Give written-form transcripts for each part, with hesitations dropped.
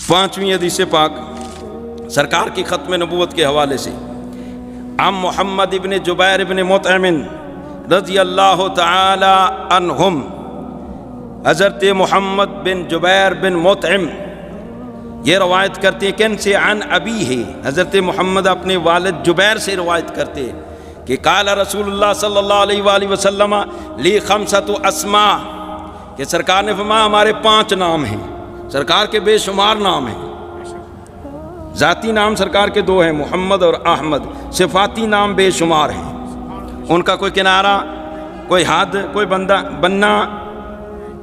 5ویں حدیث پاک سرکار کی ختم نبوت کے حوالے سے، عن محمد ابن جبیر ابن مطعم رضی اللہ تعالی عنہم، حضرت محمد بن جبیر بن مطعم یہ روایت کرتے ہیں کن سے؟ عن ابی ہے، حضرت محمد اپنے والد جبیر سے روایت کرتے ہیں کہ قال رسول اللہ صلی اللہ علیہ وآلہ وسلم لی خمسۃ اسماء، کہ سرکار نے فرمایا ہمارے 5 نام ہیں، سرکار کے بے شمار نام ہیں۔ ذاتی نام سرکار کے 2 ہیں، محمد اور احمد، صفاتی نام بے شمار ہیں، ان کا کوئی کنارہ، کوئی حد، کوئی بننا۔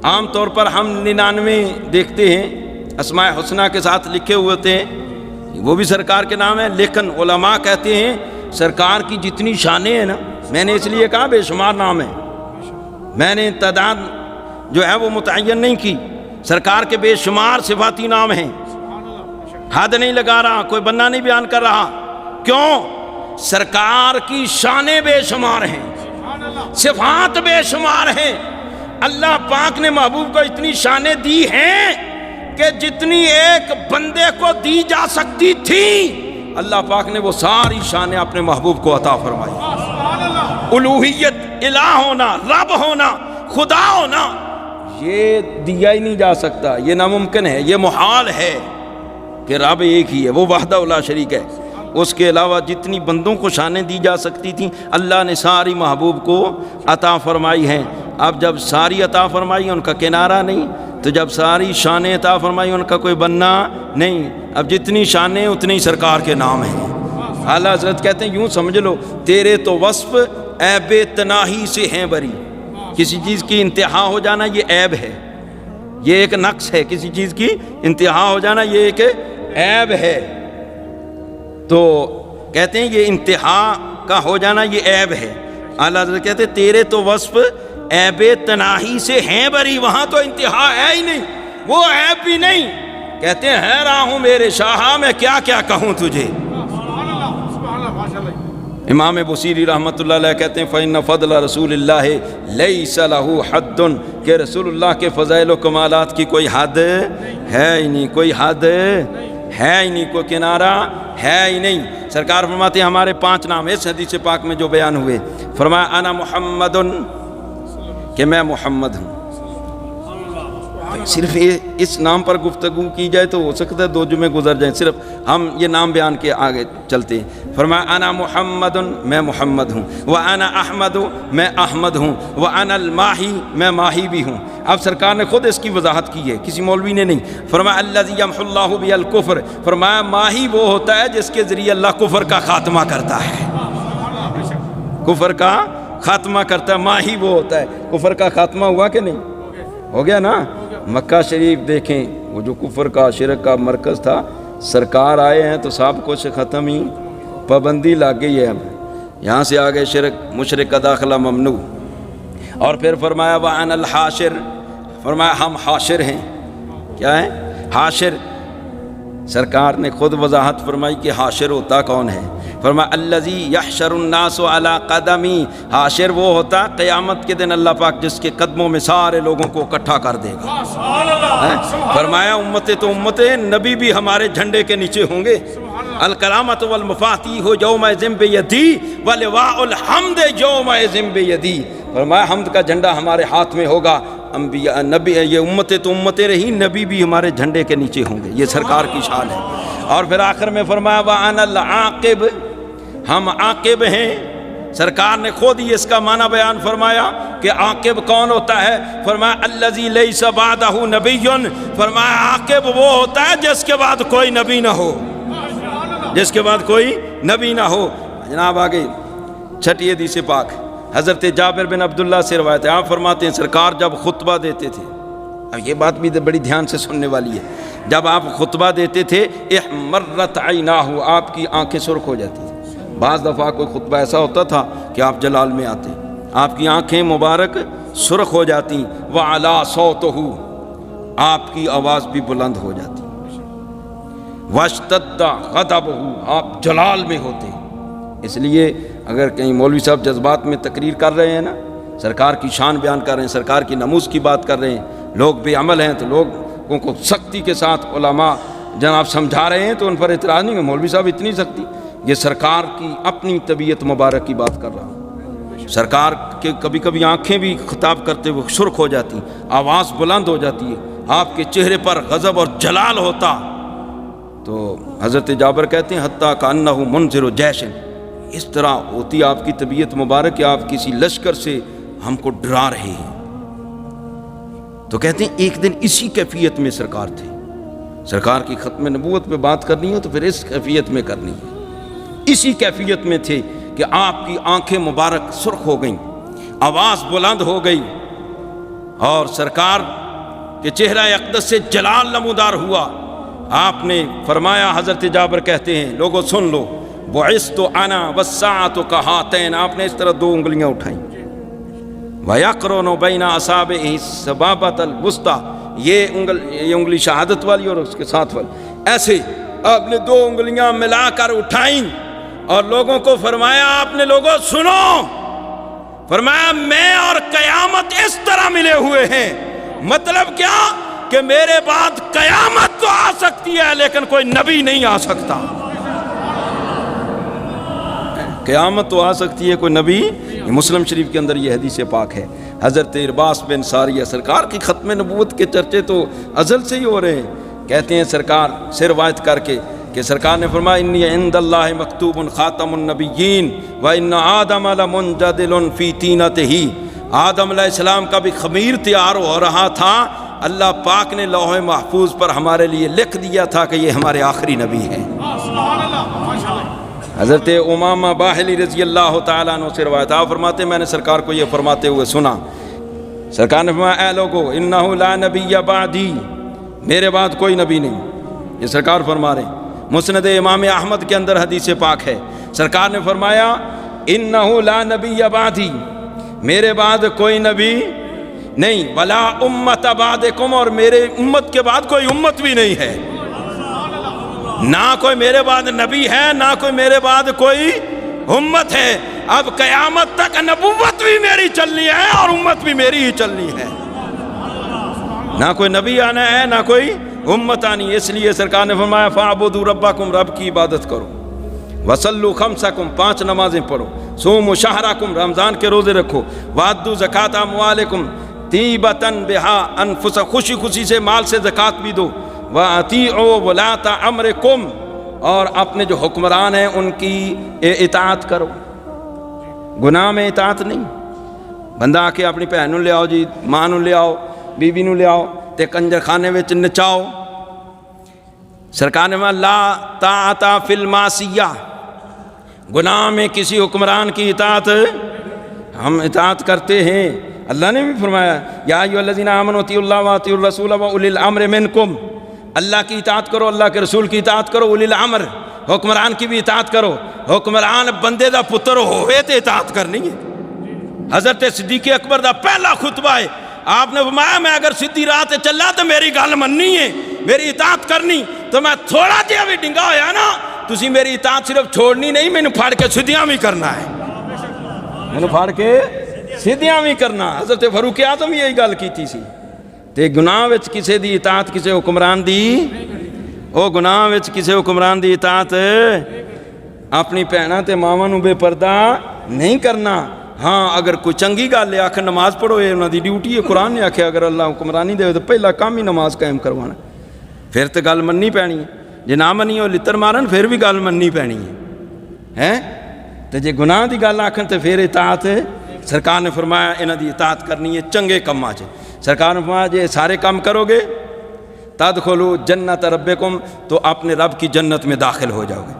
عام طور پر ہم 99 دیکھتے ہیں اسماء حسنہ کے ساتھ لکھے ہوئے ہوتے ہیں، وہ بھی سرکار کے نام ہیں، لیکن علماء کہتے ہیں سرکار کی جتنی شانیں ہیں نا، میں نے اس لیے کہا بے شمار نام ہیں، میں نے تعداد جو ہے وہ متعین نہیں کی، سرکار کے بے شمار صفاتی نام ہیں، حد نہیں لگا رہا، کوئی بننا نہیں بیان کر رہا۔ کیوں؟ سرکار کی شانیں بے شمار ہیں، صفات بے شمار ہیں۔ اللہ پاک نے محبوب کو اتنی شانیں دی ہیں کہ جتنی ایک بندے کو دی جا سکتی تھی، اللہ پاک نے وہ ساری شانیں اپنے محبوب کو عطا فرمائی۔ الوہیت، الہ ہونا، رب ہونا، خدا ہونا، یہ دیا ہی نہیں جا سکتا، یہ ناممکن ہے، یہ محال ہے کہ رب ایک ہی ہے، وہ وحدہ لا شریک ہے۔ اس کے علاوہ جتنی بندوں کو شانیں دی جا سکتی تھیں اللہ نے ساری محبوب کو عطا فرمائی ہیں۔ اب جب ساری عطا فرمائی ان کا کنارہ نہیں، تو جب ساری شانیں عطا فرمائی ان کا کوئی بننا نہیں، اب جتنی شانیں اتنی ہی سرکار کے نام ہیں۔ اعلیٰ حضرت کہتے ہیں یوں سمجھ لو تیرے تو وصف عیب تناہی سے ہیں بری، کسی چیز کی انتہا ہو جانا یہ عیب ہے، یہ ایک نقص ہے، کسی چیز کی انتہا ہو جانا یہ ایک عیب ہے، تو کہتے ہیں یہ انتہا کا ہو جانا یہ عیب ہے۔ اعلیٰ حضرت کہتے ہیں تیرے تو وصف عیب تناہی سے ہیں بری، وہاں تو انتہا ہے ہی نہیں، وہ عیب بھی نہیں۔ کہتے ہیں حیران ہوں میرے شاہ میں کیا کیا کہوں تجھے۔ امام بصیری رحمۃ اللہ علیہ کہتے ہیں فإن فضل رسول اللہ لیس لہ حد، کہ رسول اللہ کے فضائل و کمالات کی کوئی حد ہے ہی نہیں، کوئی حد ہے ہی نہیں، کوئی کنارہ ہے ہی نہیں۔ سرکار فرماتے ہیں ہمارے 5 نام اس حدیث پاک میں جو بیان ہوئے، فرمایا انا محمد، کہ میں محمد ہوں۔ صرف اس نام پر گفتگو کی جائے تو ہو سکتا ہے 2 جمعے گزر جائیں، صرف ہم یہ نام بیان کے آگے چلتے ہیں۔ فرمایا انا محمد، میں محمد ہوں، وانا احمد، میں احمد ہوں، وانا الماہی، میں ماہی بھی ہوں۔ اب سرکار نے خود اس کی وضاحت کی ہے، کسی مولوی نے نہیں۔ فرمایا الذی یمحو اللہ بہ الکفر، فرمایا ماہی وہ ہوتا ہے جس کے ذریعے اللہ کفر کا خاتمہ کرتا ہے، کفر کا خاتمہ کرتا ہے، ماہی وہ ہوتا ہے۔ کفر کا خاتمہ ہوا کہ نہیں؟ ہو گیا نا۔ مکہ شریف دیکھیں، وہ جو کفر کا شرک کا مرکز تھا، سرکار آئے ہیں تو سب کچھ ختم ہی، پابندی لگ گئی ہے، اب یہاں سے آگے شرک مشرک کا داخلہ ممنوع۔ اور پھر فرمایا وَأَنَا الْحَاشِرُ، فرمایا ہم حاشر ہیں۔ کیا ہے حاشر؟ سرکار نے خود وضاحت فرمائی کہ حاشر ہوتا کون ہے۔ فرمایا الذی یحشر الناس علی قدمی، حاشر وہ ہوتا قیامت کے دن اللہ پاک جس کے قدموں میں سارے لوگوں کو اکٹھا کر دے گا۔ فرمایا امت تو امت، نبی بھی ہمارے جھنڈے کے نیچے ہوں گے۔ الکرامۃ والمفاتیح یومئذ بیدی ولواء الحمد یومئذ بیدی، فرمایا حمد کا جھنڈا ہمارے ہاتھ میں ہوگا، انبیاء نبی، یہ امتیں تو امتیں رہی، نبی بھی ہمارے جھنڈے کے نیچے ہوں گے، یہ سرکار کی شان ہے۔ اور پھر آخر میں فرمایا وَأَنَا الْعَاقِبُ، ہم عاقب ہیں۔ سرکار نے خود ہی اس کا معنی بیان فرمایا کہ عاقب کون ہوتا ہے۔ فرمایا الذی لیس بعدہ نبی، فرمایا عاقب وہ ہوتا ہے جس کے بعد کوئی نبی نہ ہو، جس کے بعد کوئی نبی نہ ہو۔ جناب آگے 6 حدیث پاک حضرت جابر بن عبداللہ سے روایت ہے، آپ فرماتے ہیں سرکار جب خطبہ دیتے تھے، اب یہ بات بھی بڑی دھیان سے سننے والی ہے، جب آپ خطبہ دیتے تھے احمرت عیناہ، آپ کی آنکھیں سرخ ہو جاتی تھیں۔ بعض دفعہ کوئی خطبہ ایسا ہوتا تھا کہ آپ جلال میں آتے، آپ کی آنکھیں مبارک سرخ ہو جاتی، وعلا صوتہ، آپ کی آواز بھی بلند ہو جاتی، واشتد غضبہ، آپ جلال میں ہوتے۔ اس لیے اگر کہیں مولوی صاحب جذبات میں تقریر کر رہے ہیں نا، سرکار کی شان بیان کر رہے ہیں، سرکار کی نموز کی بات کر رہے ہیں، لوگ بے عمل ہیں تو لوگوں کو سختی کے ساتھ علماء جناب سمجھا رہے ہیں تو ان پر اعتراض نہیں ہے، مولوی صاحب اتنی سختی؟ یہ سرکار کی اپنی طبیعت مبارک کی بات کر رہا ہوں۔ سرکار کے کبھی کبھی آنکھیں بھی خطاب کرتے ہوئے سرخ ہو جاتی، آواز بلند ہو جاتی ہے، آپ کے چہرے پر غضب اور جلال ہوتا، تو حضرت جابر کہتے ہیں حتیٰ کأنہ منذر جیش، اس طرح ہوتی آپ کی طبیعت مبارک کہ آپ کسی لشکر سے ہم کو ڈرا رہے ہیں۔ تو کہتے ہیں ایک دن اسی کیفیت میں سرکار تھے۔ سرکار کی ختم نبوت پہ بات کرنی ہو تو پھر اس کیفیت میں کرنی ہے۔ اسی کیفیت میں تھے کہ آپ کی آنکھیں مبارک سرخ ہو گئیں، آواز بلند ہو گئی، اور سرکار کے چہرہ اقدس سے جلال نمودار ہوا۔ آپ نے فرمایا، حضرت جابر کہتے ہیں لوگوں سن لو، بعثت انا والساعۃ کہاتین، آپ نے اس طرح دو انگلیاں اٹھائیں، وَيَقْرُنُ بَيْنَ أَصَابِعِهِ السَّبَابَةَ الْوُسْطَىٰ، یہ انگلی شہادت والی اور اس کے ساتھ والی، ایسے آپ نے دو انگلیاں ملا کر اٹھائیں اور لوگوں کو فرمایا، آپ نے لوگوں سنو، فرمایا میں اور قیامت اس طرح ملے ہوئے ہیں۔ مطلب کیا کہ میرے بعد قیامت تو آ سکتی ہے لیکن کوئی نبی نہیں آ سکتا۔ قیامت تو آ سکتی ہے، کوئی نبی، مسلم شریف کے اندر یہ حدیث پاک ہے۔ حضرت عرباس بن ساریہ، سرکار کی ختم نبوت کے چرچے تو ازل سے ہی ہو رہے ہیں۔ کہتے ہیں سرکار سے روایت کر کے کہ سرکار نے فرمایا انی عند اللہ مکتوب خاتم النبیین وان آدم لمنجدل فی طینتہ، آدم علیہ السلام کا بھی خمیر تیار ہو رہا تھا، اللہ پاک نے لوح محفوظ پر ہمارے لیے لکھ دیا تھا کہ یہ ہمارے آخری نبی ہیں۔ حضرت امامہ باہلی رضی اللہ تعالیٰ عنہ سے روایت، آپ فرماتے میں نے سرکار کو یہ فرماتے ہوئے سنا، سرکار نے فرمایا اے لوگو انہ لا نبی بعدی، میرے بعد کوئی نبی نہیں، یہ سرکار فرما رہے ہیں۔ مسند امام احمد کے اندر حدیث پاک ہے، سرکار نے فرمایا انہ لا نبی بعدی، میرے بعد کوئی نبی نہیں، ولا امت بعدکم، اور میرے امت کے بعد کوئی امت بھی نہیں ہے، نہ کوئی میرے بعد نبی ہے نہ کوئی میرے بعد کوئی امت ہے۔ اب قیامت تک نبوت بھی میری چلنی ہے اور امت بھی میری ہی چلنی ہے، نہ کوئی نبی آنا ہے نہ کوئی امت آنی۔ اس لیے سرکار نے فرمایا فاعبدوا ربکم، رب کی عبادت کرو، وصلوا خمسکم، 5 نمازیں پڑھو، صوموا شہرکم، رمضان کے روزے رکھو، وادوا زکاۃ اموالکم طیبۃ بہا انفس، خوشی خوشی سے مال سے زکوٰۃ بھی دو، وَأَطِيعُوا وُلَاةَ أَمْرِكُمْ، اور اپنے جو حکمران ہیں ان کی اطاعت کرو۔ گناہ میں اطاعت نہیں، بندہ آ کے اپنی بھن نوں لے آؤ جی، ماں نوں لے آؤ، بیوی نوں لے آؤ تے کنجر خانے وچ نچاؤ۔ سرکار نے فرمایا لا طاعۃ فی المعصیہ، گناہ میں کسی حکمران کی اطاعت، ہم اطاعت کرتے ہیں۔ اللہ نے بھی فرمایا یا ایھا الذین آمنوا اطیعوا اللہ واطیعوا الرسول واولی الامر منکم، اللہ کی اطاعت کرو، اللہ کے رسول کی اطاعت کرو، اولی الامر حکمران کی بھی اطاعت کرو۔ حکمران بندے دا پتر ہوئے تے اطاعت کرنی ہے۔ حضرت صدیق اکبر دا پہلا خطبہ ہے، آپ نے فرمایا میں اگر سیدھی راہ تے چلا تو میری گل مننی ہے، میری اطاعت کرنی، تو میں تھوڑا جہا بھی ڈنگا ہویا نا تسی میری اطاعت صرف چھوڑنی نہیں، مینوں پھاڑ کے سیدھیاں بھی کرنا ہے، مینوں پھاڑ کے سیدھیاں بھی کرنا۔ حضرت فاروق اعظم یہی گل کیتی سی۔ تے گناہ وچ کسے دی اطاعت کسے حکمران دی، او گناہ وچ کسے حکمران دی اطاعت اپنی بھیناں تے ماواں نوں بے پردہ نہیں کرنا۔ ہاں اگر کوئی چنگی گل ہے آکھ نماز پڑھو، یہ انہاں دی ڈیوٹی ہے، قرآن نے آکھیا اگر اللہ حکمرانی دے تو پہلا کام ہی نماز قائم کروانا، پھر تے گل مننی پینی ہے، جے نہ منی او لتر مارن پھر بھی گل مننی پینی ہے تے جے گناہ دی گل آکھن تے پھر اطاعت، سرکار نے فرمایا انہاں دی اطاعت کرنی ہے چنگے کماں چ۔ سرکار نے فرمایا جے سارے کام کرو گے تدخلوا جنت ربکم، تو اپنے رب کی جنت میں داخل ہو جاؤ گے۔